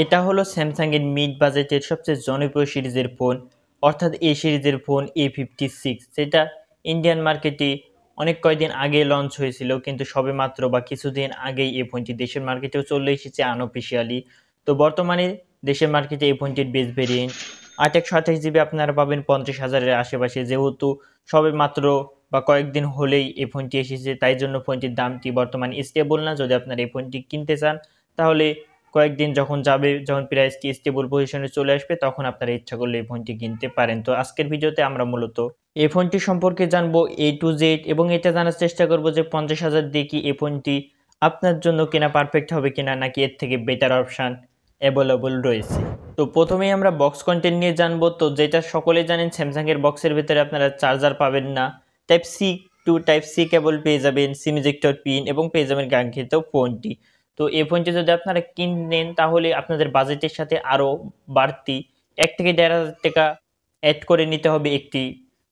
এটা হলো স্যামসাংয়ের মিড বাজেটের সবচেয়ে জনপ্রিয় সিরিজের ফোন, অর্থাৎ এই সিরিজের ফোন A56, যেটা ইন্ডিয়ান মার্কেটে অনেক কয়েকদিন আগে লঞ্চ হয়েছিল, কিন্তু সবেমাত্র বা কিছুদিন আগেই এই ফোনটি দেশের মার্কেটেও চলে এসেছে আনঅফিসিয়ালি। তো বর্তমানে দেশের মার্কেটে এই ফোনটির বেস ভেরিয়েন্ট 8/128 GB আপনারা পাবেন 50,000-এর আশেপাশে। যেহেতু সবে মাত্র বা কয়েকদিন হলেই এই ফোনটি এসেছে, তাই জন্য ফোনটির দামটি বর্তমানে স্টেবল না। যদি আপনারা এই ফোনটি কিনতে চান, তাহলে কয়েকদিন যখন যাবে, যখন প্রাইসটি স্টেবল পজিশনে চলে আসবে, তখন আপনারা ইচ্ছা করলে এই ফোনটি কিনতে পারেন। তো আজকের ভিডিওতে আমরা মূলত এই ফোনটি সম্পর্কে জানবো A to Z, এবং এটা জানার চেষ্টা করব যে 50,000 দিয়ে কি এই ফোনটি আপনার জন্য কেনা পারফেক্ট হবে কিনা, নাকি এর থেকে বেটার অপশান অ্যাভেলেবল রয়েছে। তো প্রথমেই আমরা বক্স কন্টেন্ট নিয়ে জানবো। তো যেটা সকলেই জানেন, স্যামসাংয়ের বক্সের ভিতরে আপনারা চার্জার পাবেন না, টাইপ সি কেবল পেয়ে যাবেন, সিম ইজেক্টর পিন, এবং পেয়ে যাবেন কাঙ্ক্ষিত ফোনটি। তো এই ফোনটি যদি আপনারা কিনেন, তাহলে আপনাদের বাজেটের সাথে আরও বাড়তি 1 থেকে 1,500 টাকা অ্যাড করে নিতে হবে একটি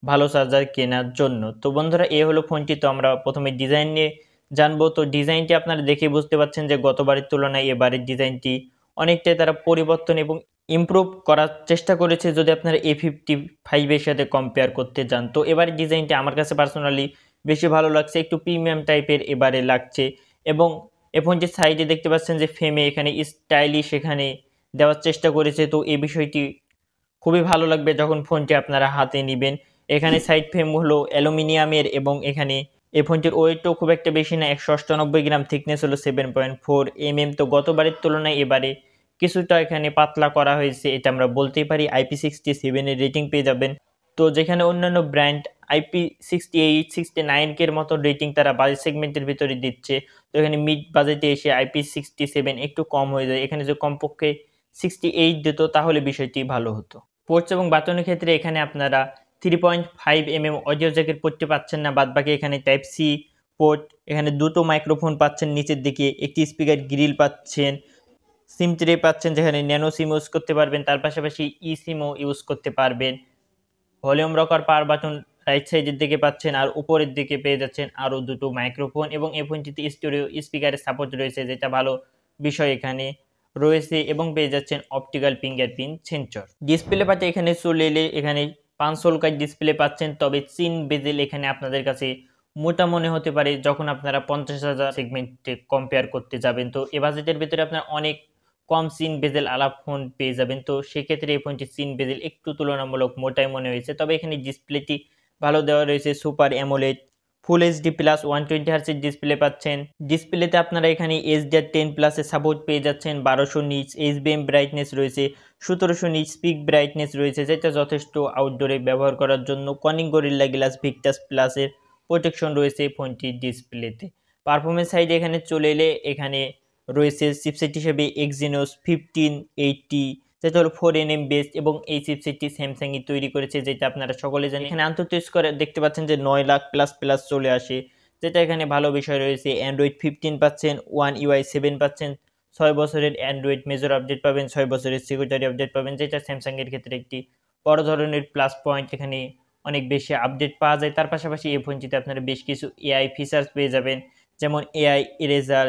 ভালো চার্জার কেনার জন্য। তো বন্ধুরা, এই হলো ফোনটি। তো আমরা প্রথমে ডিজাইন নিয়ে জানবো। তো ডিজাইনটি আপনারা দেখে বুঝতে পারছেন যে গতবারের তুলনায় এবারের ডিজাইনটি অনেকটাই তারা পরিবর্তন এবং ইমপ্রুভ করার চেষ্টা করেছে, যদি আপনারা A55-এর সাথে কম্পেয়ার করতে যান। তো এবারের ডিজাইনটি আমার কাছে পার্সোনালি বেশি ভালো লাগছে, একটু প্রিমিয়াম টাইপের এবারে লাগছে। এবং এই ফোনটির সাইডে দেখতে পাচ্ছেন যে ফ্রেমে এখানে স্টাইলিশ এখানে দেওয়ার চেষ্টা করেছে। তো এই বিষয়টি খুবই ভালো লাগবে যখন ফোনটি আপনারা হাতে নেবেন। এখানে সাইড ফ্রেম হলো অ্যালুমিনিয়ামের, এবং এখানে এই ফোনটির ওয়েটও খুব একটা বেশি না, 198 গ্রাম, থিকনেস হলো 7.4 mm। তো গতবারের তুলনায় এবারে কিছুটা এখানে পাতলা করা হয়েছে, এটা আমরা বলতেই পারি। IP67 এর রেটিং পেয়ে যাবেন। তো যেখানে অন্যান্য ব্র্যান্ড IP68, 69 এর মতো রেটিং তারা বাজেট সেগমেন্টের ভিতরে দিচ্ছে, তো এখানে মিড বাজেটে এসে IP67 একটু কম হয়ে যায়। এখানে যে কমপক্ষে 68 দিত, তাহলে বিষয়টি ভালো হতো। পোর্টস এবং বাটনের ক্ষেত্রে এখানে আপনারা 3.5 mm অডিও জ্যাকের পোর্টটি পাচ্ছেন না, বাদবাকি এখানে টাইপ সি পোর্ট, এখানে দুটো মাইক্রোফোন পাচ্ছেন, নিচের দিকে একটি স্পিকার গ্রিল পাচ্ছেন, সিম ট্রে পাচ্ছেন যেখানে ন্যানো সিম ইউজ করতে পারবেন, তার পাশাপাশি ই সিমও ইউজ করতে পারবেন। Volume rocker power button right সাইডের দিকে পাচ্ছেন, আর উপরের দিকে পেয়ে যাচ্ছেন আরও দুটো মাইক্রোফোন, এবং এই ফোনটিতে স্টোরিও স্পিকারের সাপোর্ট রয়েছে, যেটা ভালো বিষয় এখানে রয়েছে। এবং পেয়ে যাচ্ছেন অপটিক্যাল ফিঙ্গারপ্রিন্ট সেন্সর। ডিসপ্লে পাতে এখানে চলে এলে এখানে 5 ডিসপ্লে পাচ্ছেন, তবে চিন বেজেল এখানে আপনাদের কাছে মোটা মনে হতে পারে যখন আপনারা 50,000 সেগমেন্টে কম্পেয়ার করতে যাবেন। তো এ বাজেটের ভিতরে আপনার অনেক কম সিন বেজেল আলা ফোন পেয়ে যাবেন। তো সেক্ষেত্রে এই ফোনটি সিন বেজেল একটু তুলনামূলক মোটাই মনে হয়েছে। তবে এখানে ডিসপ্লেটি ভালো দেওয়া রয়েছে, super AMOLED full HD plus 120 হার্টজের ডিসপ্লে পাচ্ছেন। ডিসপ্লেতে আপনারা এখানে HDR10+ এর সাপোর্ট পেয়ে যাচ্ছেন। 1200 নিচ HBM ব্রাইটনেস রয়েছে, 1700 নিচ পিক ব্রাইটনেস রয়েছে, যেটা যথেষ্ট আউটডোরে ব্যবহার করার জন্য। কর্নিং গরিল্লা গ্লাস ভিক্টাস প্লাসের প্রোটেকশন রয়েছে ফোনটির ডিসপ্লেতে। পারফরমেন্স সাইডে এখানে চলে এলে এখানে রয়েছে চিপসেট হিসেবে Exynos 1580, যেটা হলো 4nm বেসড, এবং এই চিপসেটটি স্যামসাংই তৈরি করেছে, যেটা আপনারা সকলে জানেন। এখানে আন্তর্জাতিক স্কোর দেখতে পাচ্ছেন যে 9 লাখ প্লাস প্লাস চলে আসে, যেটা এখানে ভালো বিষয় রয়েছে। অ্যান্ড্রয়েড 15 পাচ্ছেন, One UI 7 পাচ্ছেন, 6 বছরের অ্যান্ড্রয়েড মেজর আপডেট পাবেন, 6 বছরের সিকিউরিটি আপডেট পাবেন, যেটা স্যামসাংয়ের ক্ষেত্রে একটি বড় ধরনের প্লাস পয়েন্ট। এখানে অনেক বেশি আপডেট পাওয়া যায়। তার পাশাপাশি এই ফোনটিতে আপনারা বেশ কিছু AI ফিচার্স পেয়ে যাবেন, যেমন AI ইরেজার,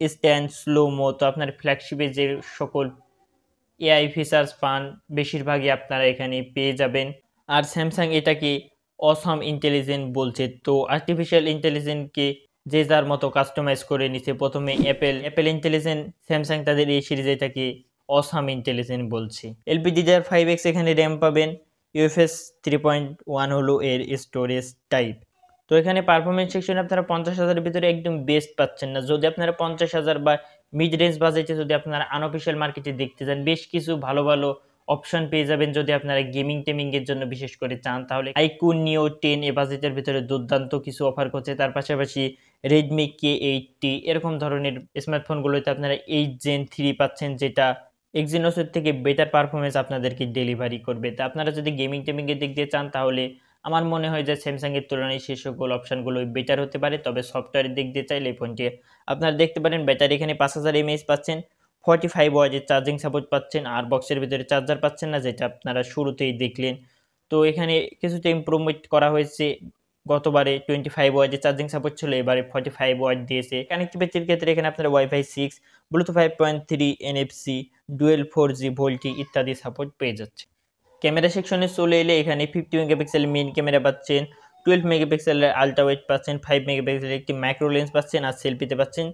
স্ট্যান্ড স্লোমো। তো আপনার ফ্ল্যাগশিপে যে সকল AI ফিচার্স পান, বেশিরভাগই আপনারা এখানে পেয়ে যাবেন। আর স্যামসাং এটাকে অসাম ইন্টেলিজেন্ট বলছে। তো আর্টিফিশিয়াল ইন্টেলিজেন্টকে যে যার মতো কাস্টমাইজ করে নিছে। প্রথমে অ্যাপেল ইন্টেলিজেন্ট, স্যামসাং তাদের এই সিরিজে এটাকে অসাম ইন্টেলিজেন্ট বলছে। LPDDR5X এখানে র্যাম পাবেন, UFS 3.1 হলো এর স্টোরেজ টাইপ। তো এখানে পারফরমেন্স সেকশনে আপনারা 50,000-এর ভিতরে একদম বেস্ট পাচ্ছেন না। যদি আপনারা 50,000 বা মিড রেঞ্জ বাজেটে যদি আপনারা আনঅফিসিয়াল মার্কেটে দেখতে যান, বেশ কিছু ভালো ভালো অপশন পেয়ে যাবেন। যদি আপনারা গেমিং-টেমিংয়ের জন্য বিশেষ করে চান, তাহলে iQOO Neo 10 এ বাজেটের ভিতরে দুর্দান্ত কিছু অফার করছে। তার পাশাপাশি Redmi K80 এরকম ধরনের স্মার্টফোনগুলোতে আপনারা 8 Gen 3 পাচ্ছেন, যেটা Exynos এর থেকে বেটার পারফরমেন্স আপনাদেরকে ডেলিভারি করবে। তো আপনারা যদি গেমিং-টেমিংয়ের দিক দিয়ে চান, তাহলে আমার মনে হয় যে স্যামসাংয়ের তুলনায় সে সকল অপশানগুলো বেটার হতে পারে। তবে সফটওয়্যারের দিক দিয়ে চাইলে এই ফোনটি আপনারা দেখতে পারেন। ব্যাটারি এখানে 5000 mAh পাচ্ছেন, 45 ওয়াটের চার্জিং সাপোর্ট পাচ্ছেন, আর বক্সের ভিতরে চার্জার পাচ্ছেন না, যেটা আপনারা শুরুতেই দেখলেন। তো এখানে কিছুটা ইমপ্রুভমেন্ট করা হয়েছে গতবারে 25 ওয়াটের চার্জিং সাপোর্ট ছিল, এবারে 45 ওয়াট দিয়েছে। কানেক্টিভিটির ক্ষেত্রে এখানে আপনারা wifi 6, Bluetooth 5.3, NFC, dual 4G VoLTE ইত্যাদি সাপোর্ট পেয়ে যাচ্ছে। ক্যামেরা সেকশনে চলে এলে এখানে 50 মেগাপিক্সেলের মেইন ক্যামেরা পাচ্ছেন, 12 মেগাপিক্সেলের আলট্রা ওয়াইড পাচ্ছেন, 5 মেগাপিক্সেলের একটি মাইক্রো লেন্স পাচ্ছেন, আর সেলফিতে পাচ্ছেন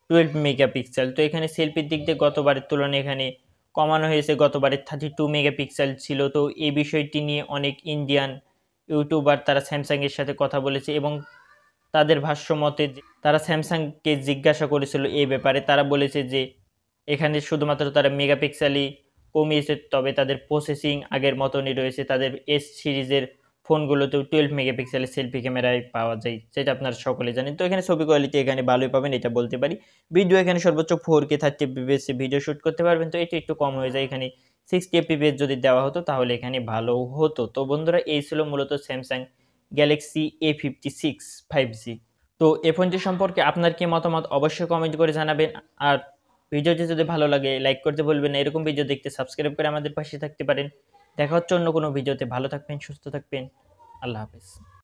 12 মেগাপিক্সেল। তো এখানে সেলফির দিক দিয়ে গতবারের তুলনায় এখানে কমানো হয়েছে, গতবারে 32 মেগাপিক্সেল ছিল। তো এই বিষয়টি নিয়ে অনেক ইন্ডিয়ান ইউটিউবার তারা স্যামসাংয়ের সাথে কথা বলেছে এবং তাদের ভাষ্য মতে তারা স্যামসাংকে জিজ্ঞাসা করেছিল এই ব্যাপারে, তারা বলেছে যে এখানে শুধুমাত্র তারা মেগাপিক্সেলই কমিয়েছে, তবে তাদের প্রসেসিং আগের মতনই রয়েছে। তাদের এস সিরিজের ফোনগুলোতেও 12 মেগাপিক্সেলের সেলফি ক্যামেরায় পাওয়া যায়, যেটা আপনারা সকলে জানেন। তো এখানে ছবি কোয়ালিটি এখানে ভালোই পাবেন, এটা বলতে পারি। ভিডিও এখানে সর্বোচ্চ 4K 30 fps ভিডিও শ্যুট করতে পারবেন, তো এটি একটু কম হয়ে যায়। এখানে 60 fps যদি দেওয়া হতো তাহলে এখানে ভালো হতো। তো বন্ধুরা, এই ছিল মূলত স্যামসাং গ্যালাক্সি A56 5G। তো এই ফোনটি সম্পর্কে আপনার কি মতামত অবশ্যই কমেন্ট করে জানাবেন। আর ভিডিওটি যদি ভালো লাগে লাইক করতে ভুলবেন না। এরকম ভিডিও দেখতে সাবস্ক্রাইব করে আমাদের পাশে থাকতে পারেন। দেখা হচ্ছে অন্য কোনো ভিডিওতে। ভালো থাকবেন, সুস্থ থাকবেন। আল্লাহ হাফেজ।